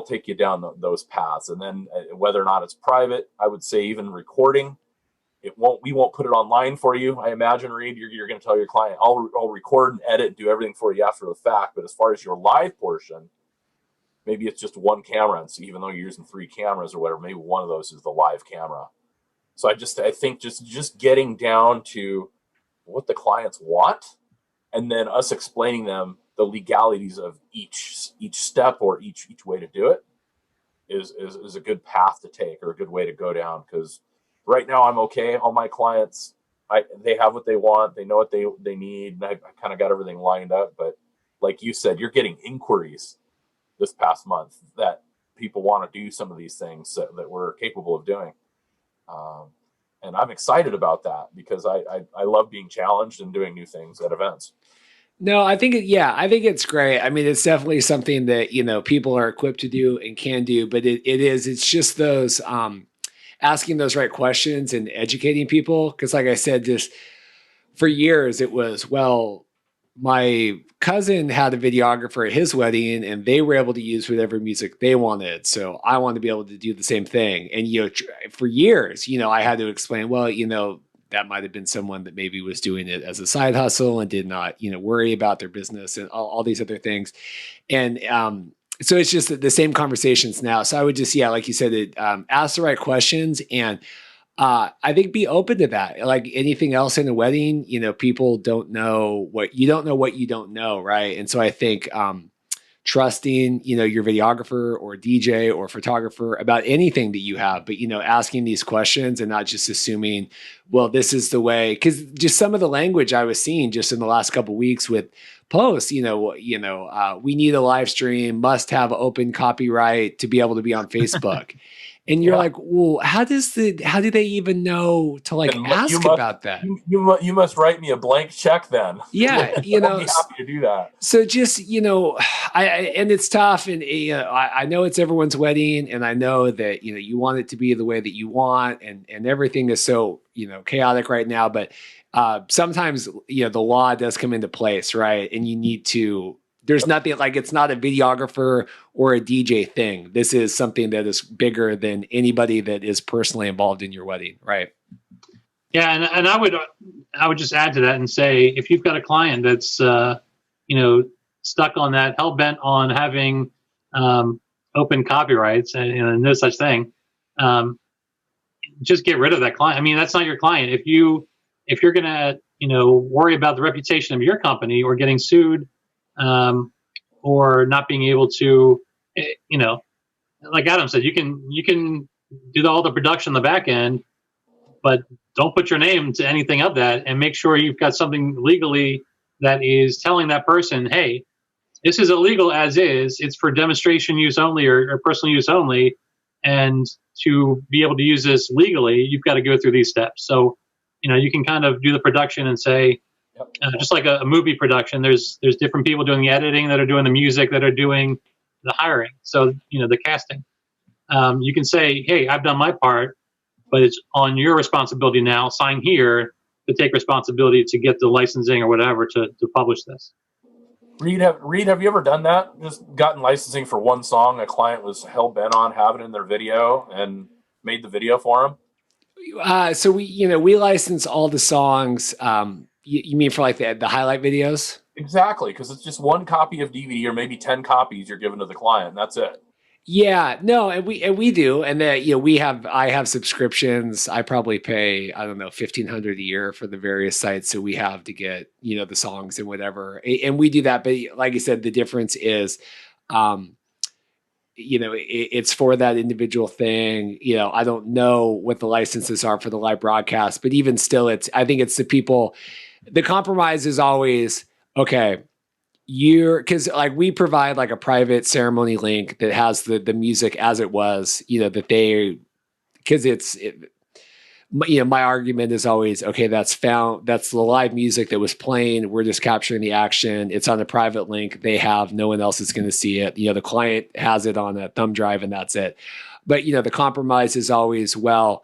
take you down those paths. And then whether or not it's private, I would say even recording, we won't put it online for you. I imagine, Reed, you're going to tell your client, I'll record and edit and do everything for you after the fact. But as far as your live portion, maybe it's just one camera. And so even though you're using 3 cameras or whatever, maybe one of those is the live camera. So I think just getting down to what the clients want, and then us explaining them the legalities of each step or each way to do it is a good path to take, or a good way to go down. Because right now I'm okay. All my clients, they have what they want. They know what they need. And I kind of got everything lined up. But like you said, you're getting inquiries this past month that people want to do some of these things that we're capable of doing. And I'm excited about that, because I love being challenged and doing new things at events. No, I think it's great. I mean, it's definitely something that, people are equipped to do and can do, but it's just those, asking those right questions and educating people. Cause like I said, just for years, it was, well, my cousin had a videographer at his wedding and they were able to use whatever music they wanted. So I want to be able to do the same thing. And, for years, I had to explain, well, that might have been someone that maybe was doing it as a side hustle and did not, worry about their business and all these other things. And so it's just the same conversations now. So I would just, like you said, ask the right questions, and I think be open to that. Like anything else in a wedding, people don't know what you don't know, right? And so I think trusting, your videographer or DJ or photographer about anything that you have, but, asking these questions and not just assuming, well, this is the way. Because just some of the language I was seeing just in the last couple of weeks with posts, we need a live stream, must have open copyright to be able to be on Facebook. And you're like, well, how do they even know to ask about that? You must write me a blank check then. Yeah, I'd be happy to do that. So just, and it's tough, and I know it's everyone's wedding, and I know that you want it to be the way that you want, and everything is so chaotic right now. But sometimes the law does come into place, right? And you need to. There's nothing it's not a videographer or a DJ thing. This is something that is bigger than anybody that is personally involved in your wedding, right? Yeah, and I would just add to that and say, if you've got a client that's stuck on that, hell bent on having open copyrights and no such thing, just get rid of that client. I mean, that's not your client. If you're gonna worry about the reputation of your company or getting sued, or not being able to, like Adam said, you can do all the production on the back end, but don't put your name to anything of that, and make sure you've got something legally that is telling that person, hey, this is illegal as is. It's for demonstration use only or personal use only. And to be able to use this legally, you've got to go through these steps. So, you can kind of do the production and say, just like a movie production, there's different people doing the editing, that are doing the music, that are doing the hiring. So, the casting. You can say, hey, I've done my part, but it's on your responsibility now. Sign here to take responsibility to get the licensing or whatever to publish this. Reed, have you ever done that? Just gotten licensing for one song a client was hell bent on having in their video and made the video for them? So we license all the songs. You mean for the highlight videos? Exactly, because it's just one copy of DVD or maybe 10 copies you're giving to the client, and that's it. Yeah, no, and we do, and that I have subscriptions. I probably pay $1,500 a year for the various sites that we have to get the songs and whatever, and we do that. But like I said, the difference is, it's for that individual thing. I don't know what the licenses are for the live broadcast, but even still, I think it's the people. The compromise is always, okay, because we provide a private ceremony link that has the music as it was, that because my argument is always, okay, that's the live music that was playing. We're just capturing the action. It's on a private link. They have, no one else is going to see it. The client has it on a thumb drive and that's it. But, the compromise is always, well,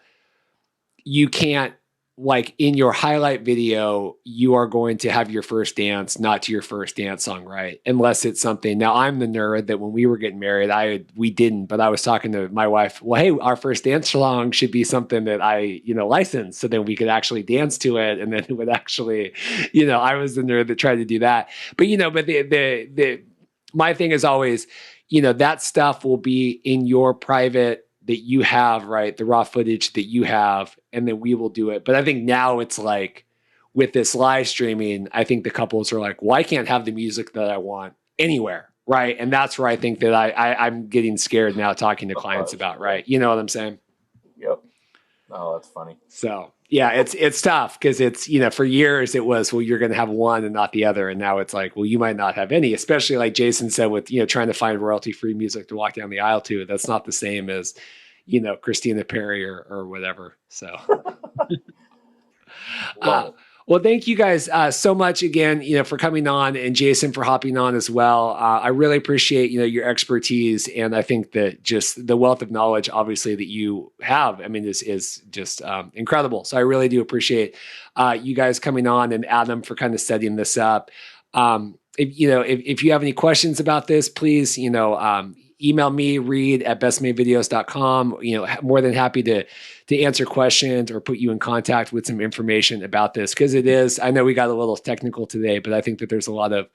you can't, like in your highlight video, you are going to have your first dance, not to your first dance song, right? Unless it's something. Now, I'm the nerd that when we were getting married, we didn't, but I was talking to my wife. Well, hey, our first dance song should be something that I, licensed, so then we could actually dance to it, and then it would actually, I was the nerd that tried to do that. But but the my thing is always, that stuff will be in your private that you have, right? The raw footage that you have, and then we will do it. But I think now it's like with this live streaming, I think the couples are like, well, I can't have the music that I want anywhere, right? And that's where I think that I'm getting scared now talking to clients about, right? You know what I'm saying? Yep. Oh, that's funny. So yeah, it's tough because it's, for years it was, well, you're going to have one and not the other. And now it's like, well, you might not have any, especially like Jason said with, trying to find royalty-free music to walk down the aisle to. That's not the same as, Christina Perry or whatever. So, well, thank you guys so much again, for coming on, and Jason for hopping on as well. I really appreciate, your expertise. And I think that just the wealth of knowledge, obviously, that you have, is just incredible. So I really do appreciate you guys coming on, and Adam for kind of setting this up. If you have any questions about this, please, email me, reed@bestmadevideos.com. More than happy to answer questions or put you in contact with some information about this, because it is, I know we got a little technical today, but I think that there's a lot of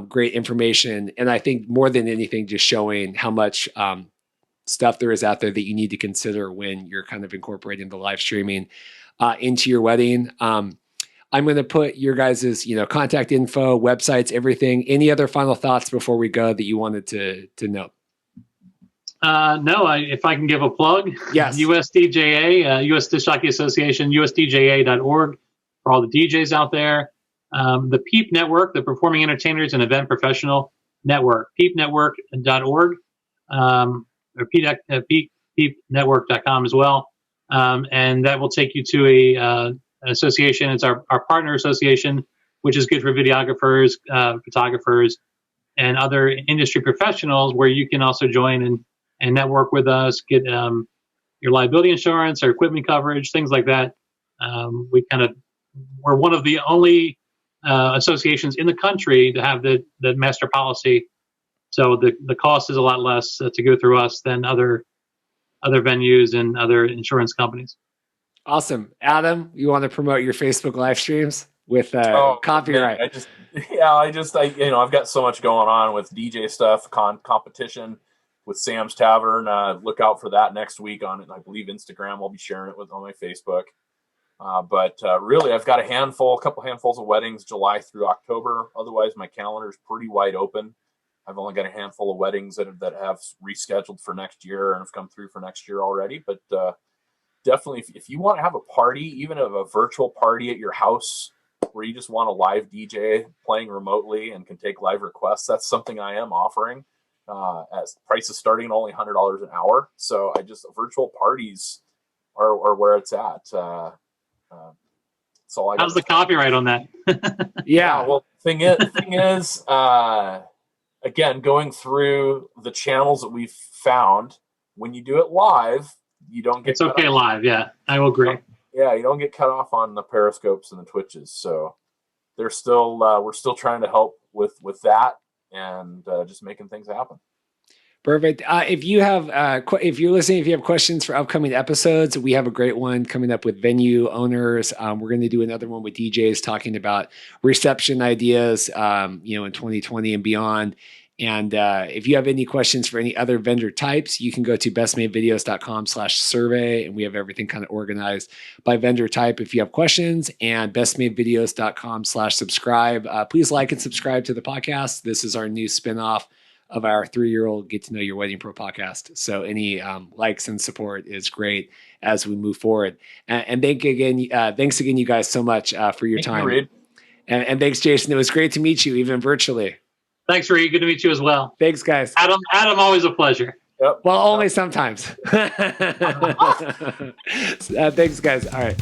great information. And I think more than anything, just showing how much stuff there is out there that you need to consider when you're kind of incorporating the live streaming into your wedding. I'm going to put your guys' contact info, websites, everything. Any other final thoughts before we go that you wanted to know? No, if I can give a plug, yes. USDJA, US Jockey Association, USDJA.org for all the DJs out there. The PEEP Network, the Performing Entertainers and Event Professional Network, peepnetwork.org, or peepnetwork.com as well. And that will take you to an association. It's our partner association, which is good for videographers, photographers, and other industry professionals, where you can also join and network with us, get your liability insurance or equipment coverage, things like that. We're one of the only associations in the country to have the master policy. So the cost is a lot less to go through us than other venues and other insurance companies. Awesome. Adam, you want to promote your Facebook live streams with copyright? Man, I've got so much going on with DJ stuff, competition with Sam's Tavern. Look out for that next week on, I believe, Instagram. I'll be sharing it on my Facebook. But really, I've got a couple handfuls of weddings July through October. Otherwise, my calendar is pretty wide open. I've only got a handful of weddings that have rescheduled for next year and have come through for next year already. But definitely, if you want to have a party, even a virtual party at your house, where you just want a live DJ playing remotely and can take live requests, that's something I am offering. As prices starting at only $100 an hour. So virtual parties are where it's at. So how's the copyright on that? Yeah. Well, thing is, again, going through the channels that we've found, when you do it live, you don't get. It's okay live. Yeah, I will agree. Yeah, you don't get cut off on the periscopes and the Twitches. So we're still trying to help with that. And just making things happen. Perfect. If you're listening, if you have questions for upcoming episodes, we have a great one coming up with venue owners. We're going to do another one with DJs talking about reception ideas, in 2020 and beyond. And if you have any questions for any other vendor types, you can go to bestmadevideos.com/survey, and we have everything kind of organized by vendor type if you have questions, and bestmadevideos.com/subscribe. Please like and subscribe to the podcast. This is our new spinoff of our 3-year-old Get to Know Your Wedding Pro podcast. So any likes and support is great as we move forward. And thanks again, you guys, so much for your time. Thank you, Reed. And thanks, Jason. It was great to meet you, even virtually. Thanks, Reed. Good to meet you as well. Thanks, guys. Adam, always a pleasure. Yep. Well, only sometimes. Thanks, guys. All right.